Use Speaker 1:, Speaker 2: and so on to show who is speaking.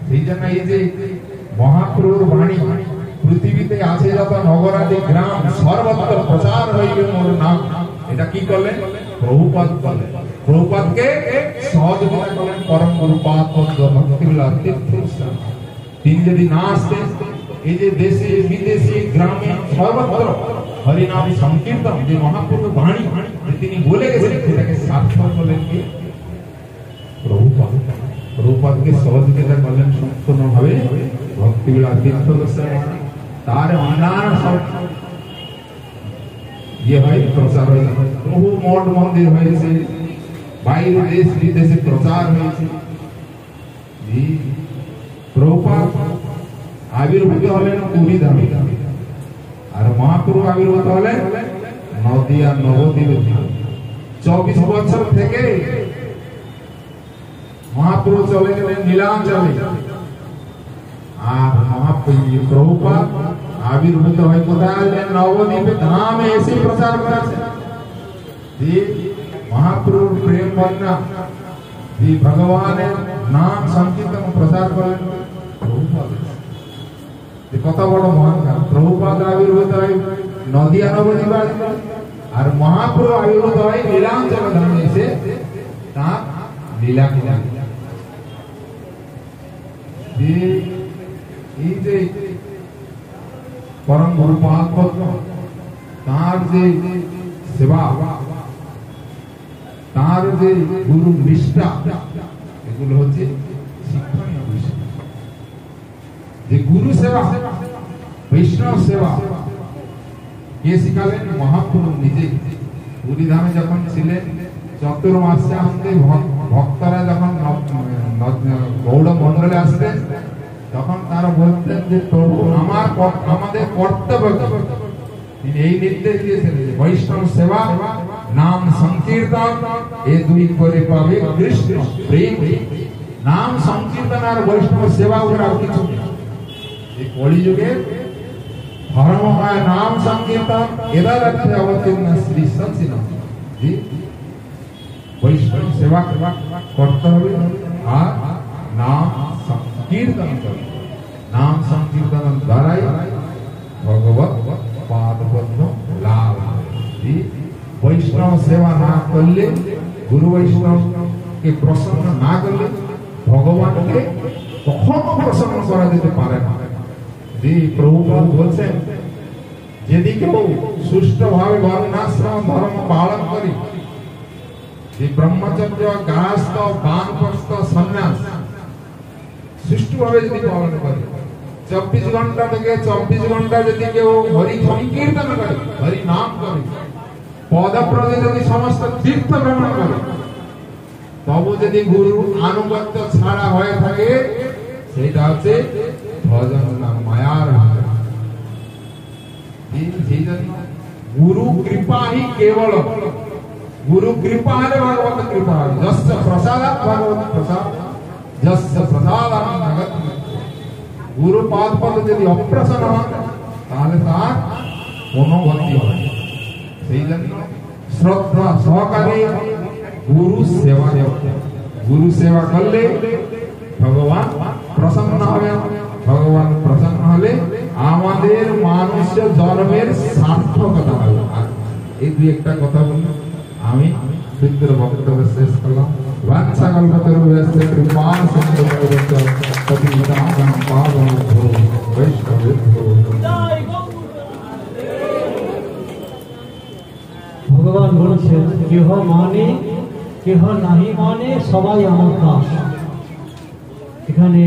Speaker 1: সেই জন্য এই যে মহাপ্রভুর বাণী পৃথিবীতে আছে যত নগরাদি গ্রাম সর্বত্র প্রচার হইবে মোর নাম, এটা কি করলেন? প্রভুপাদ করলেন। প্রভুপাদকে সহযোগিতা করলেন পরম গুরুপাদ ভক্তিবিলাস তীর্থ গোস্বামী। তিনি যদি না আসতেন, এই যে দেশে বিদেশে গ্রামে সর্বত্র হরিনাম সংকীর্তন যে মহাপ্রভুর বাণী তিনি বলে গেছেন, সেটাকে সার্থক করলেন কি? প্রভুপাদ। প্রভুপাদকে সহযোগিতা করলেন সম্পূর্ণভাবে ভক্তিবিলাস তীর্থ গোস্বামী। তার অন্যান্য সব ইয়ে হয়, প্রচার হয়েছে, বহু মঠ মন্দির হয়েছে, বাইরে দেশ বিদেশে প্রচার হয়েছে। প্রভুপাদ আবির্ভূত হলেন পুরী ধামে, আর মহাপ্রভু আবির্ভূত হলেন নদিয়া নবদ্বীপে। 24 বছর থেকে মহাপ্রভু চলে গেলেন নীলাঞ্চলে, আর প্রভুপাদ আবির্ভূত হয়ে কোথায়? নবদ্বীপে ধামে এসে প্রচার করেছেন। মহাপ্রভুর প্রেম বন্যা, ভগবানের নাম সংকীর্তন প্রচার করেন প্রভুপাদ। কত বড় মহান! প্রভুপাদ আবির্ভূত হয় নদিয়া নবদ্বীপে, আর মহাপ্রভু আবির্ভূত হয় নীলাঞ্চল ধামে এসে তার লীলা লীলা। এই যে পরম গুরুপাদ তার যে সেবা, তার যে গুরু নিষ্ঠা, এগুলো হচ্ছে শিক্ষণীয় বিষয়। যে গুরু সেবা, বৈষ্ণব সেবা কে শিখালেন? মহাপ্রভু নিজে। পুরী ধামে যখন ছিলেন, চতুর্মাসে আমাদের ভক্তরা যখন গৌড় মন্ডলে আসতেন, তখন তারা বলতেন যে প্রভু আমাদের কর্তব্য। তিনি এই নির্দেশ দিয়েছেন, বৈষ্ণব সেবা, নাম সংকীর্তন, এই দুই করে পাবে কৃষ্ণ প্রেম। নাম সংকীর্তন আর বৈষ্ণব সেবা ওরা কিছু নেই। এই কলিযুগে ধর্ম হয় নাম সংকীর্তন, এরা রাখতে অবতীর্ণ শ্রী সচিন। বৈষ্ণব সেবা করতে হবে আর নাম সংকীর্তন করতে। নাম সংকীর্তন দ্বারাই ভগবত পাদ পদ্ম লাভ। বৈষ্ণব সেবা না করলে, গুরু বৈষ্ণবকে প্রসন্ন না করলে ভগবানকে কখনো প্রসন্ন করা যেতে পারে না। প্রভুপাদ বলছেন, যদি কেউ সুষ্ঠুভাবে বর্ণাশ্রম ধর্ম পালন করি, ব্রহ্মচর্য, গারস্থ, বানপ্রস্থ, সন্ন্যাস সুষ্ঠুভাবে যদি পালন করে, 24 ঘন্টা থেকে 24 ঘন্টা যদি কেউ হরি সংকীর্তন করে, হরি নাম করে, পদব্রজে যদি সমস্ত তীর্থ ভ্রমণ করে, তবু যদি গুরু আনুগত্য ছাড়া হয়ে থাকে, সেটা হচ্ছে ভজন নাম, মায়ার। গুরু কৃপা হি কেবল, গুরু কৃপা হলে ভগবত কৃপা হয়। যস্য প্রসাদাৎ ভগবত প্রসাদ, যস্য প্রসাদাৎ নগত। গুরু পাদ পদ যদি অপ্রসন্ন হন, তাহলে তার কোনো গতি হয়। সেই জন্য শ্রদ্ধা সহকারে গুরু সেবা করতে। গুরু সেবা করলে ভগবান প্রসন্ন হবে। ভগবান প্রসন্ন হলে আমাদের মানুষ জন্মের সার্থকতা হবে। আর এই দুই একটা কথা বললাম, আমি সুন্দর বক্তব্য শেষ করলাম। বাচ্চা কল্পতরুভ্যশ্চ কৃপা সিন্ধুভ্যশ্চ পতিতানাং পাবনেভ্যো বৈষ্ণবেভ্যো।
Speaker 2: ভগবান বলেছেন, কেহ মানে কেহ নাহি মানে সবাই আমার দাস। এখানে